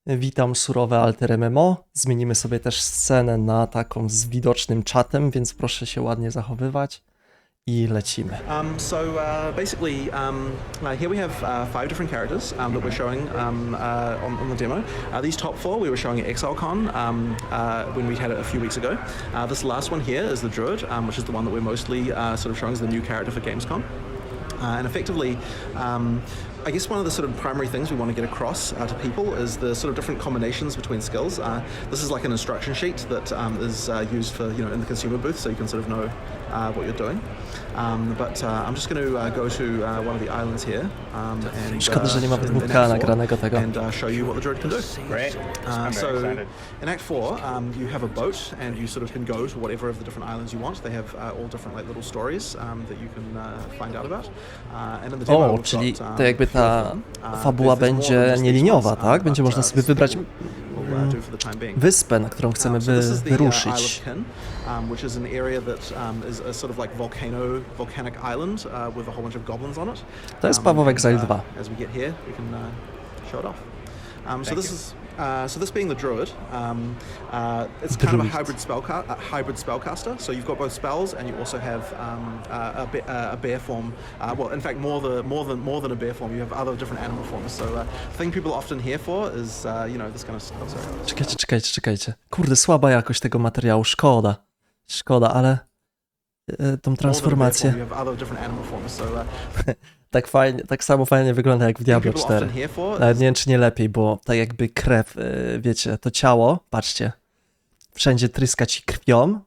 Witam, surowe AlterMMO. Zmienimy sobie też scenę na taką z widocznym czatem, więc proszę się ładnie zachowywać i lecimy. Basically, here we have 5 different characters that we're showing on the demo. These top 4 we were showing at ExileCon when we had it a few weeks ago. This last one here is the Druid, which is the one that we're mostly sort of showing as the new character for Gamescom. And effectively, I guess one of the sort of primary things we want to get across to people is the sort of different combinations between skills. This is like an instruction sheet that is used for, in the consumer booth, so you can sort of know what you're doing. But I'm just going to go to one of the islands here and Szkoda, że nie ma w 2K nagranego tego. And show you what the Druid can do. Great. I'm So very excited. in Act 4, you have a boat and you sort of can go to whatever of the different islands you want. They have all different like little stories that you can find out about. And in the demo, O, we've czyli got, to jakby ta fabuła będzie nieliniowa, tak? Będzie można sobie wybrać wyspę, na którą chcemy wyruszyć. Which is an area that is a sort of like volcanic island with a whole bunch of goblins on it. To jest Paweł Exile 2. As we get here, we can show it off. So this being the Druid, it's kind of a hybrid spellcaster. So you've got both spells, and you also have a bear form. Well, in fact, more than a bear form. You have other different animal forms. So the thing people often hear for is, this kind of. Oh, sorry. Czekajcie. Kurde, słaba jakość tego materiału. Szkoda, ale tą transformację. You have other different animal forms. So. Tak fajnie, tak samo fajnie wygląda jak w Diablo 4. Nawet nie wiem, czy nie lepiej, bo tak jakby krew, wiecie, to ciało, patrzcie, wszędzie tryska ci krwią,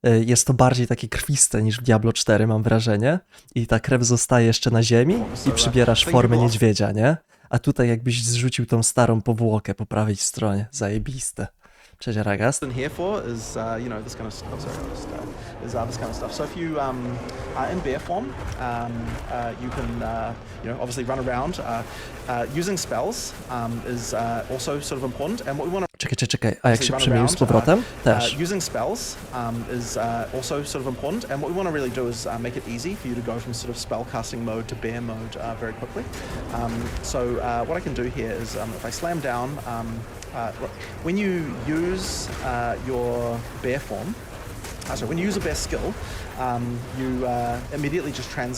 jest to bardziej takie krwiste niż w Diablo 4, mam wrażenie, i ta krew zostaje jeszcze na ziemi i przybierasz formę niedźwiedzia, nie? A tutaj jakbyś zrzucił tą starą powłokę po prawej stronie, zajebiste. Cześć, Ragast. Here for is this kind of stuff. Sorry, this kind of stuff. So if you are in bear form, you can obviously run around. Using spells is also sort of important. And what we want to Czekaj, a jak się przemienił z powrotem? Też. Using spells is also sort of important. And what we want to really do is make it easy for you to go from sort of spell casting mode to bear mode very quickly. What I can do here is if I slam down. When you use your bear form, when you use a bear skill, you immediately just when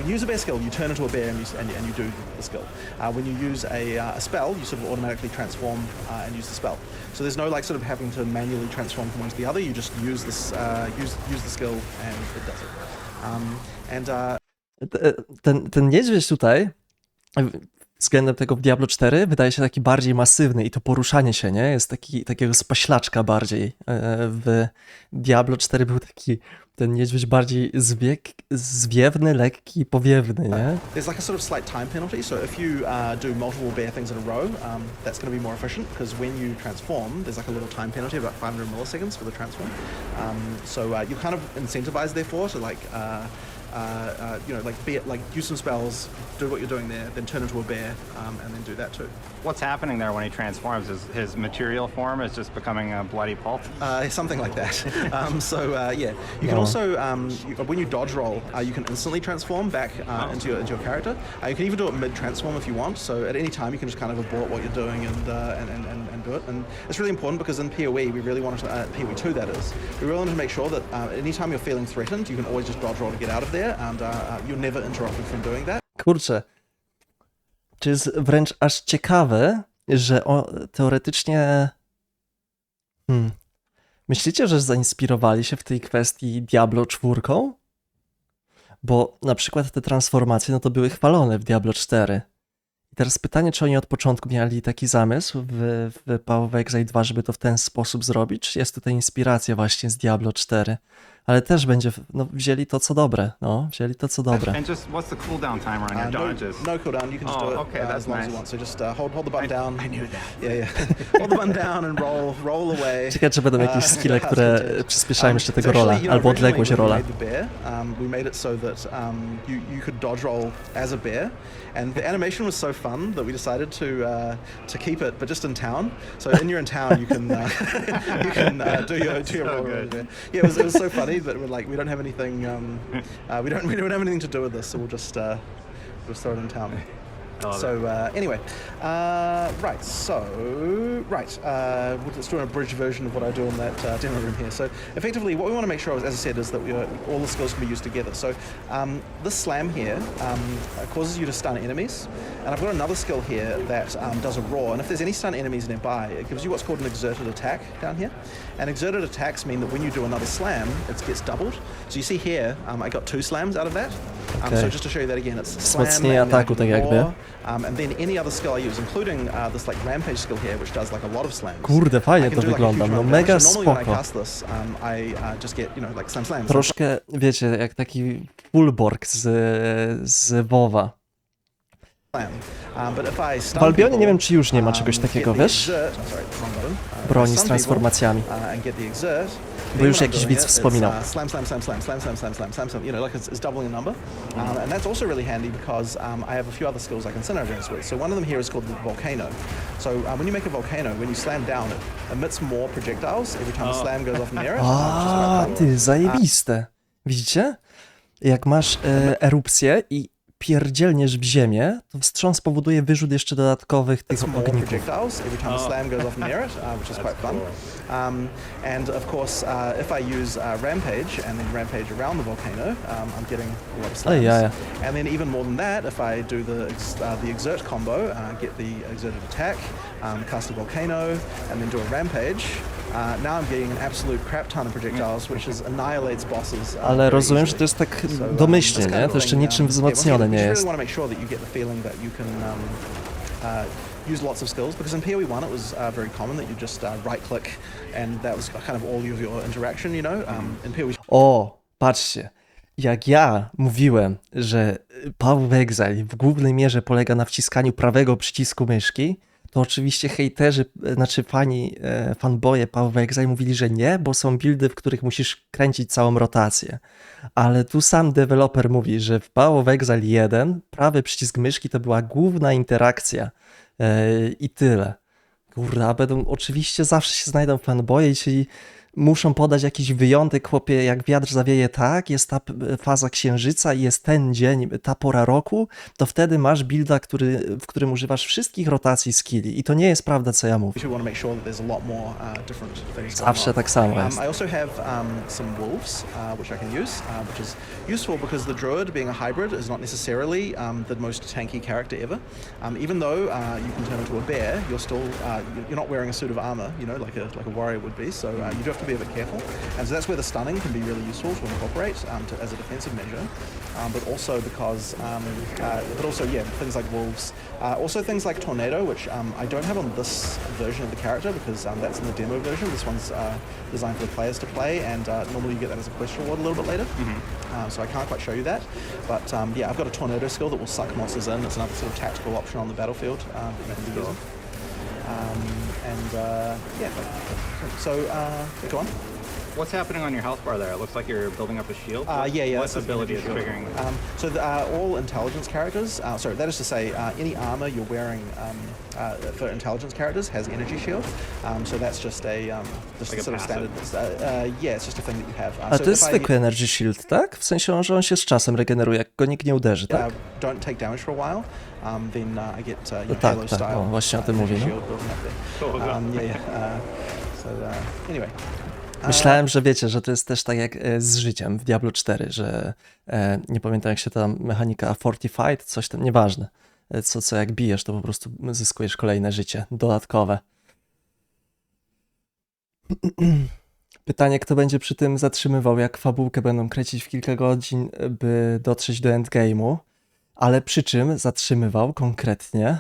you use a bear skill, you turn into a bear and you do the skill. When you use a spell, you sort of automatically transform and use the spell. So there's no like sort of having to manually transform from one to the other. You just use this use the skill and it does it. Ten niedźwiedź tutaj względem tego w Diablo 4 wydaje się taki bardziej masywny i to poruszanie się, nie? Jest takiego spaślaczka bardziej. W Diablo 4 był taki ten niedźwiedź bardziej zwiewny, lekki, powiewny, nie? There's like a sort of slight time penalty, so if you do multiple bear things in a row, that's going to be more efficient, because when you transform, there's like a little time penalty, about 500 milliseconds for the transform. So you're kind of incentivized therefore to like use some spells, do what you're doing there, then turn into a bear, and then do that too. What's happening there when he transforms? Is his material form is just becoming a bloody pulp? Something like that. You can also, when you dodge roll, you can instantly transform back into your character. You can even do it mid-transform if you want, so at any time you can just kind of abort what you're doing and do it. And it's really important because in PoE, we really wanted to, PoE 2 that is, we really wanted to make sure that anytime you're feeling threatened, you can always just dodge roll to get out of there, and you're never interrupted from doing that. Kurczę, to jest wręcz aż ciekawe, że teoretycznie... Myślicie, że zainspirowali się w tej kwestii Diablo 4? Bo na przykład te transformacje, no to były chwalone w Diablo 4. I teraz pytanie, czy oni od początku mieli taki zamysł w Paweł Exile 2, żeby to w ten sposób zrobić, czy jest tutaj inspiracja właśnie z Diablo 4? Ale też będzie, wzięli to co dobre, wzięli to co dobre. And just what's the cooldown timer on your dodges? No cooldown, you can just do it okay, as long as you want. So just hold the button down. I knew that. Yeah. Hold the button down and roll away. Ciekawe, czy będą jakieś skille, które przyspieszają jeszcze tego rola, albo odległość rola. We made it so that you could dodge roll as a bear, and the animation was so fun that we decided to keep it, but just in town. So in town, you can do your roll. Yeah, it was so funny. But we don't have anything. We don't have anything to do with this, so we'll just throw it in town. Anyway, let's do an abridged version of what I do in that demo room here. So effectively what we want to make sure, as I said, is that all the skills can be used together. So this slam here causes you to stun enemies, and I've got another skill here that does a roar, and if there's any stun enemies nearby, it gives you what's called an exerted attack down here. And exerted attacks mean that when you do another slam, it gets doubled. So you see here, I got 2 slams out of that. So just to show you that again, it's slam and ataku, tak jakby. And then any other skill I use, including this like rampage skill here, which does like a lot of slams. Kurde, fajnie to wygląda, no mega Normally when I spoko. cast this, I just get, like slams. Troszkę, wiecie, jak taki fullborg z WoWa. W Albionie nie wiem, czy już nie ma czegoś takiego, wiesz? Broni z transformacjami. Bo już jakiś widz wspominał. Slam, like it's doubling the number. And that's also really handy because I have a few other skills I can synergize with. So one of them here is called the volcano. So when you make a volcano, when you slam down, it emits more projectiles every time the slam goes off near it. A, ty, zajebiste. Widzicie? Jak masz erupcję i pierdzielniesz w ziemię, to wstrząs powoduje wyrzut jeszcze dodatkowych tych ogników. And of course, if I use rampage and then rampage around the volcano, I'm getting a lot of slams. And then even more than that, if I do the exert combo, get the exerted attack, cast a volcano, and then do a rampage. Now I'm getting an absolute crap ton of projectiles, which annihilates bosses. Ale rozumiem, że to jest tak domyślnie, nie? To jeszcze niczym wzmocnione nie jest. Use lots of skills, because in PoE1 it was very common that you just right click and that was kind of all of your interaction, in PoE. O, patrzcie. Jak ja mówiłem, że Paweł Exile w głównej mierze polega na wciskaniu prawego przycisku myszki, to oczywiście hejterzy, znaczy fanboye Paweł Exile mówili, że nie, bo są buildy, w których musisz kręcić całą rotację. Ale tu sam deweloper mówi, że w Paweł Exile 1 prawy przycisk myszki to była główna interakcja i tyle. Kurwa, oczywiście zawsze się znajdą fanboye, czyli muszą podać jakiś wyjątek, chłopie, jak wiatr zawieje tak, jest ta faza księżyca i jest ten dzień, ta pora roku, to wtedy masz builda, w którym używasz wszystkich rotacji skilli. I to nie jest prawda, co ja mówię. Zawsze tak samo jest. I also have some wolves, which I can use, which is useful because the Druid, being a hybrid, is not necessarily the most tanky character ever. Even though you can turn into a bear, you're still, you're not wearing a suit of armor, like a warrior would be, so you do have to be a bit careful, and so that's where the stunning can be really useful to incorporate as a defensive measure, but also because, things like wolves, also things like tornado, which I don't have on this version of the character because that's in the demo version. This one's designed for the players to play, and normally you get that as a quest reward a little bit later, so I can't quite show you that, but I've got a tornado skill that will suck monsters in. It's another sort of tactical option on the battlefield that you can be using. Go on. What's happening on your health bar there? It looks like you're building up a shield. What ability is triggering that? All intelligence characters, that is to say, any armor you're wearing for intelligence characters has energy shield. So that's just like sort of standard. It's just a thing that you have. A to jest zwykły energy shield, tak? W sensie, że on się z czasem regeneruje, jak go nikt nie uderzy, tak? Don't take damage for a while. Then I get Halo style. Właśnie o tym mówię, anyway. Myślałem, że wiecie, że to jest też tak jak z życiem w Diablo 4, że nie pamiętam jak się tam mechanika Fortified, coś tam, nieważne. Co jak bijesz, to po prostu zyskujesz kolejne życie dodatkowe. Pytanie, kto będzie przy tym zatrzymywał, jak fabułkę będą kręcić w kilka godzin, by dotrzeć do endgame'u, ale przy czym zatrzymywał konkretnie.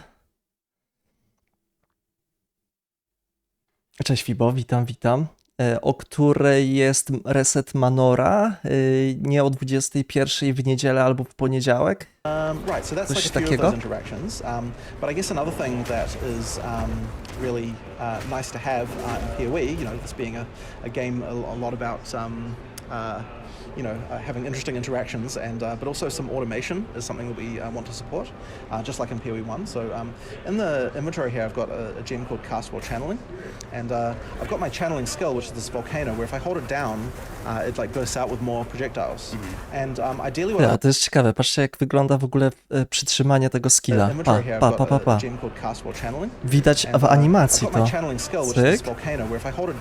Cześć Fibo, witam. O której jest reset Manora, nie o 21 w niedzielę albo w poniedziałek? Right, so that's like a few of those interactions. But I guess another thing that is really nice to have in PoE, this being a game a lot about having interesting interactions, and but also some automation is something that we want to support, just like in PoE 1. So in the inventory here, I've got a gem called Cast While Channeling, and I've got my channeling skill, which is this volcano, where if I hold it down, it like bursts out with more projectiles. And ideally, what Ja, to jest ciekawe, patrzcie jak wygląda w ogóle przytrzymanie tego skilla. Pa. Widać w animacji to. Cyk.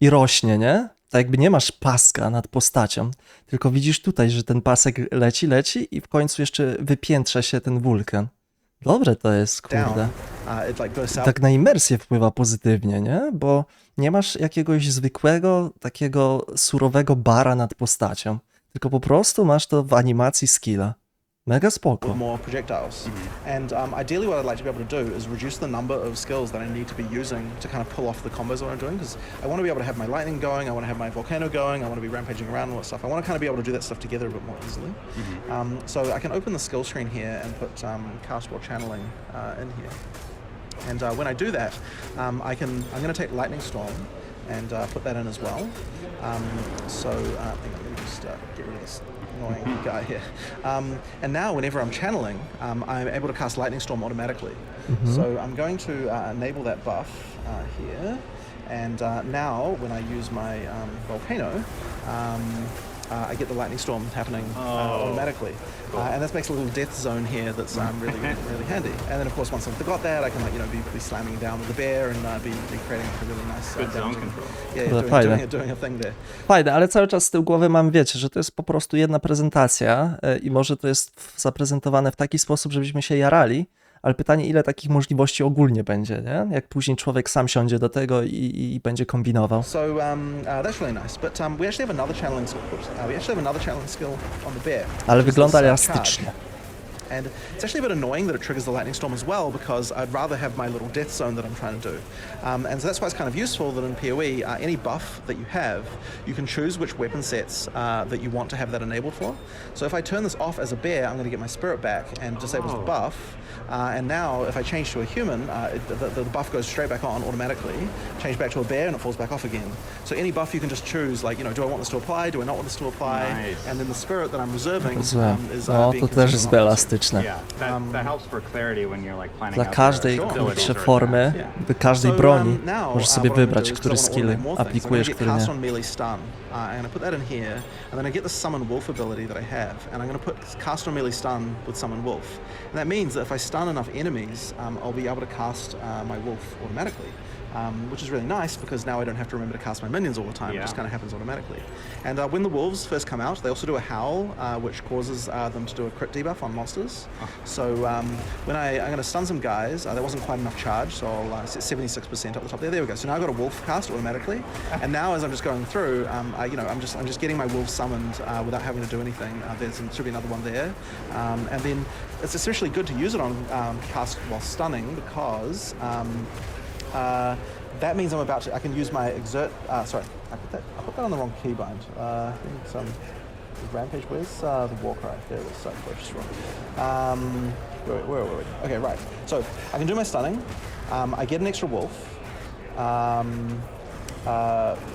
I rośnie, nie? Tak jakby nie masz paska nad postacią, tylko widzisz tutaj, że ten pasek leci i w końcu jeszcze wypiętrza się ten wulkan. Dobre to jest, kurde. Tak na imersję wpływa pozytywnie, nie? Bo nie masz jakiegoś zwykłego, takiego surowego bara nad postacią, tylko po prostu masz to w animacji skilla. Mega spoko. More projectiles. And ideally what I'd like to be able to do is reduce the number of skills that I need to be using to kind of pull off the combos that I'm doing, because I want to be able to have my lightning going, I want to have my volcano going, I want to be rampaging around and all that stuff. I want to kind of be able to do that stuff together a bit more easily. So I can open the skill screen here and put Cast While Channeling in here. And when I do that, I'm going to take Lightning Storm and put that in as well. Let me just get rid of this annoying guy here. And now whenever I'm channeling, I'm able to cast Lightning Storm automatically. So I'm going to enable that buff here. And now when I use my volcano, I get the lightning storm happening automatically. Cool. And this makes a little death zone here that's really handy. And then of course once I've got that, I can be slamming down with the bear and be creating a really nice good zone control. Yeah, doing a thing there. Fajne, ale cały czas z tyłu głowy mam, wiecie, że to jest po prostu jedna prezentacja i może to jest zaprezentowane w taki sposób, żebyśmy się jarali, ale pytanie, ile takich możliwości ogólnie będzie, nie? Jak później człowiek sam siądzie do tego i będzie kombinował. So that's really nice, but we actually have another channeling skill. We actually have another channeling skill on the bear. Ale wygląda elastycznie. And it's actually a bit annoying that it triggers the lightning storm as well, because I'd rather have my little death zone that I'm trying to do. And so that's why it's kind of useful that in PoE, any buff that you have, you can choose which weapon sets that you want to have that enabled for. So if I turn this off as a bear, I'm going to get my spirit back and disables the buff. And now if I change to a human, the buff goes straight back on automatically, change back to a bear and it falls back off again. So any buff you can just choose, like, do I want this to apply, do I not want this to apply? Nice. And then the spirit that I'm reserving is to też jest elastyczne. Yeah, that helps for clarity when you're like planning Dla każdej formy, każdej broni możesz sobie wybrać, który skill aplikujesz, który nie. I'm going to put that in here, and then I get the Summon Wolf ability that I have, and I'm going to put Cast on Melee Stun with Summon Wolf. And that means that if I stun enough enemies, I'll be able to cast my Wolf automatically. Which is really nice, because now I don't have to remember to cast my minions all the time. It just kind of happens automatically. And when the wolves first come out, they also do a howl, which causes them to do a crit debuff on monsters. So when I'm going to stun some guys, that wasn't quite enough charge, so I'll set 76% up the top there. There we go. So now I've got a wolf cast automatically. And now as I'm just going through, I'm just getting my wolf summoned without having to do anything. There should be another one there. And then it's especially good to use it on cast while stunning, because that means I can use my exert. Sorry, I put that on the wrong keybind. Some rampage. Where's the war cry? There it is. Sorry, just wrong. Where are we? Okay, right. So I can do my stunning. I get an extra wolf,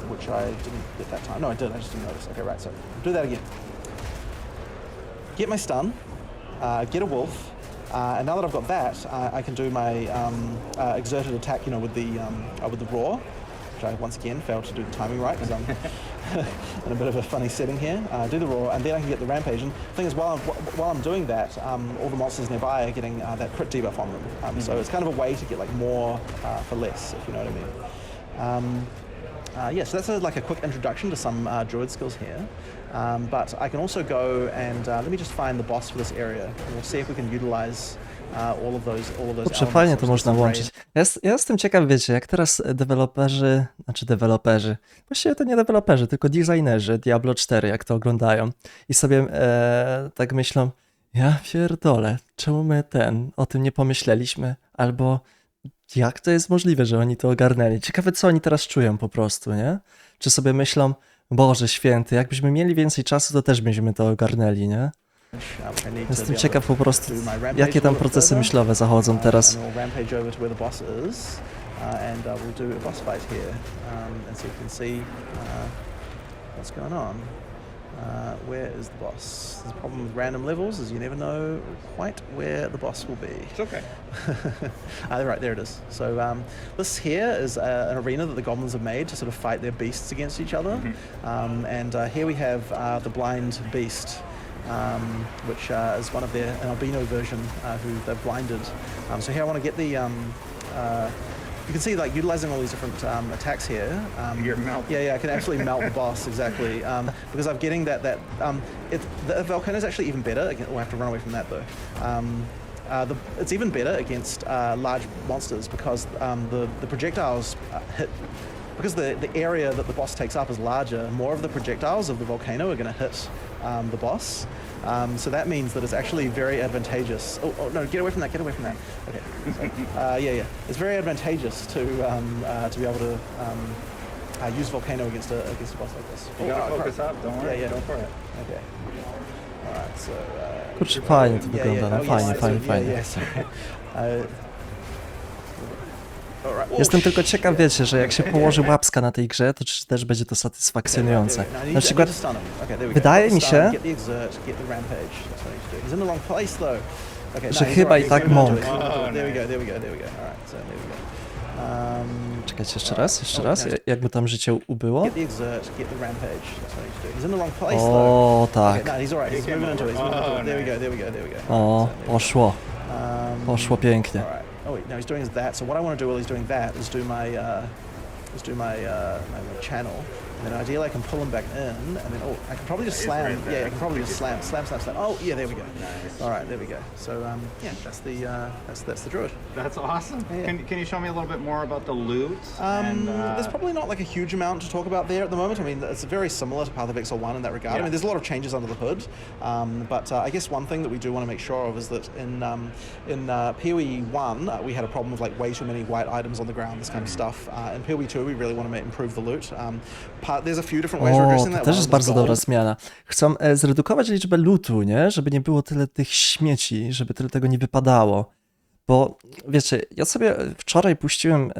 which I didn't get that time. No, I did. I just didn't notice. Okay, right. So do that again. Get my stun. Get a wolf. And now that I've got that, I can do my exerted attack, with the roar, which I once again failed to do the timing right, because I'm in a bit of a funny setting here. Do the roar, and then I can get the rampage. And the thing is, while I'm doing that, all the monsters nearby are getting that crit debuff on them. So it's kind of a way to get like more for less, if you know what I mean. So that's like a quick introduction to some Druid skills here. But I can also go and let me just find the boss for this area, and we'll see if we can utilize all of those Kurczę, fajnie to można łączyć. Ja jestem ciekaw, wiecie, jak teraz deweloperzy, właściwie to nie deweloperzy, tylko designerzy Diablo 4, jak to oglądają i sobie tak myślą, ja pierdolę, czemu my o tym nie pomyśleliśmy, albo jak to jest możliwe, że oni to ogarnęli. Ciekawe, co oni teraz czują po prostu, nie? Czy sobie myślą, Boże święty, jakbyśmy mieli więcej czasu, to też byśmy to ogarnęli, nie? Jestem ciekaw po prostu, jakie tam procesy myślowe zachodzą teraz. Where is the boss? There's a problem with random levels, is you never know quite where the boss will be. It's okay. Right, there it is. So this here is an arena that the goblins have made to sort of fight their beasts against each other. And here we have the blind beast, which is one of their, an albino version who they've blinded. So here I want to get the, you can see like utilizing all these different attacks here. You're melting. Yeah, I can actually melt the boss, exactly. Because I'm getting the volcano is actually even better. Oh, I have to run away from that though. It's even better against large monsters because the projectiles hit. Because the area that the boss takes up is larger, more of the projectiles of the volcano are going to hit the boss. So that means that it's actually very advantageous. Oh no, get away from that, get away from that. Okay. So, yeah. It's very advantageous to be able to use volcano against a boss like this. You gotta focus up, don't worry. Yeah. Go for it. Okay. Alright, so... Kurczę, fajnie to wygląda, no fajnie. Jestem tylko ciekaw, wiecie, że jak się położy łapska na tej grze, to czy też będzie to satysfakcjonujące. Na przykład, wydaje mi się, że chyba i tak Monk. Czekajcie, jeszcze raz, jakby tam życie ubyło. O, tak. O, poszło pięknie. Oh wait, no, he's doing that. So what I want to do while he's doing that is do my channel, and then ideally I can pull him back in, and then I can probably just slam. Yeah, I can probably just slam. Oh yeah, there we go. All right, there we go. So yeah, that's the Druid. That's awesome. Yeah. Can you show me a little bit more about the loot? There's probably not like a huge amount to talk about there at the moment. I mean, it's very similar to Path of Exile 1 in that regard. Yeah. I mean, there's a lot of changes under the hood, but I guess one thing that we do want to make sure of is that in PoE 1 we had a problem with like way too many white items on the ground, this kind of stuff. In PoE 2 we really want to improve the loot. There's a few different ways of addressing that. To też jest bardzo dobra zmiana. Chcą zredukować liczbę lootu, nie? Żeby nie było tyle tych śmieci, żeby tyle tego nie wypadało. Bo wiecie, ja sobie wczoraj puściłem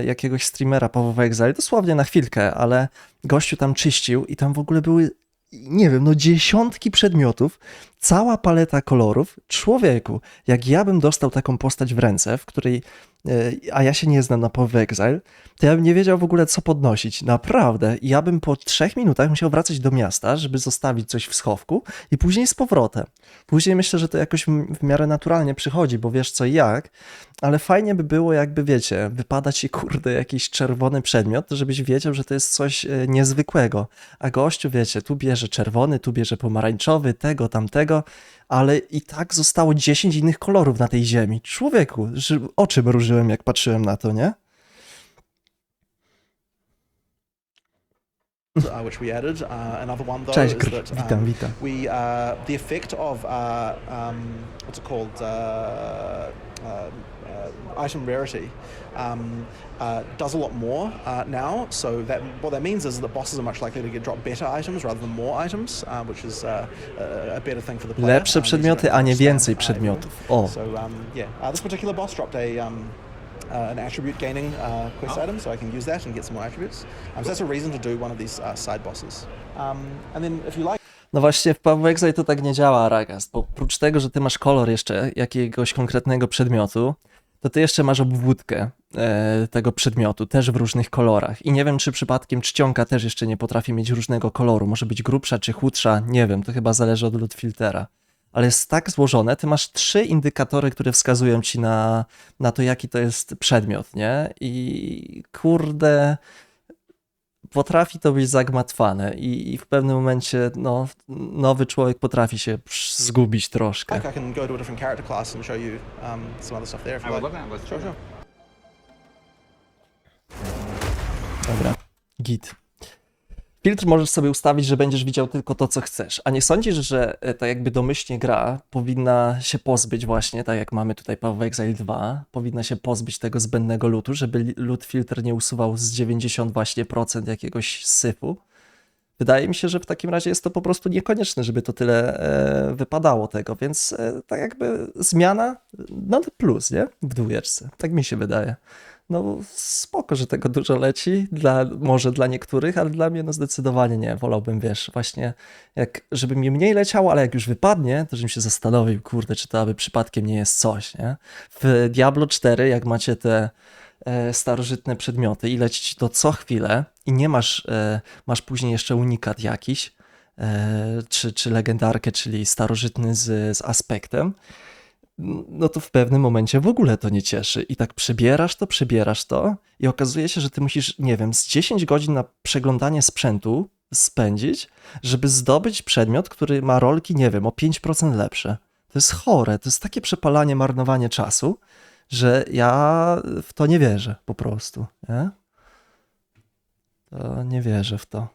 jakiegoś streamera Paweł Exile, dosłownie na chwilkę, ale gościu tam czyścił i tam w ogóle były, nie wiem, no dziesiątki przedmiotów, cała paleta kolorów. Człowieku, jak ja bym dostał taką postać w ręce, w której, a ja się nie znam na Paweł Exile, to ja bym nie wiedział w ogóle co podnosić. Naprawdę. I ja bym po 3 minutach musiał wracać do miasta, żeby zostawić coś w schowku i później z powrotem. Później myślę, że to jakoś w miarę naturalnie przychodzi, bo wiesz co i jak, ale fajnie by było jakby, wiecie, wypada ci kurde jakiś czerwony przedmiot, żebyś wiedział, że to jest coś niezwykłego. A gościu, wiecie, tu bierze czerwony, tu bierze pomarańczowy, tego, tamtego, ale i tak zostało 10 innych kolorów na tej ziemi. Człowieku, oczy mrużyłem jak patrzyłem na to, nie? Which we added. Another one though Cześć, is that witam. the effect of what's it called item rarity does a lot more now. So what that means is that bosses are much likely to get drop better items rather than more items, which is a better thing for the player. Lepsze przedmioty, a nie więcej przedmiotów. O. So this particular boss dropped an attribute gaining quest item, so I can use that and get some more attributes. So that's a reason to do one of these side bosses. And then if you like... No właśnie w Paweł Exile to tak nie działa, Ragast, bo oprócz tego, że ty masz kolor jeszcze jakiegoś konkretnego przedmiotu, to ty jeszcze masz obwódkę tego przedmiotu, też w różnych kolorach. I nie wiem, czy przypadkiem czcionka też jeszcze nie potrafi mieć różnego koloru. Może być grubsza czy chudsza, nie wiem, to chyba zależy od loot filtera. Ale jest tak złożone, ty masz 3 indykatory, które wskazują ci na to, jaki to jest przedmiot, nie? I kurde, potrafi to być zagmatwane i w pewnym momencie, no, nowy człowiek potrafi się zgubić troszkę. I can go to a different character class and show you some other stuff there. I would love that. Sure. Dobra, git. Filtr możesz sobie ustawić, że będziesz widział tylko to, co chcesz. A nie sądzisz, że tak jakby domyślnie gra powinna się pozbyć właśnie, tak jak mamy tutaj Path of Exile 2, powinna się pozbyć tego zbędnego lootu, żeby loot filtr nie usuwał z 90% właśnie jakiegoś syfu? wydaje mi się, że w takim razie jest to po prostu niekonieczne, żeby to tyle wypadało tego, więc tak jakby zmiana, no to plus, nie? W dwójeczce, tak mi się wydaje. No spoko, że tego dużo leci, może dla niektórych, ale dla mnie no zdecydowanie nie. Wolałbym, wiesz, właśnie żeby mi mniej leciało, ale jak już wypadnie, to żebym się zastanowił, kurde, czy to aby przypadkiem nie jest coś, nie? W Diablo 4, jak macie te starożytne przedmioty i leci ci to co chwilę i nie masz później jeszcze unikat jakiś, czy legendarkę, czyli starożytny z aspektem, no to w pewnym momencie w ogóle to nie cieszy. I tak przebierasz to i okazuje się, że ty musisz, nie wiem, z 10 godzin na przeglądanie sprzętu spędzić, żeby zdobyć przedmiot, który ma rolki, nie wiem, o 5% lepsze. To jest chore, to jest takie przepalanie, marnowanie czasu, że ja w to nie wierzę po prostu, nie? To nie wierzę w to.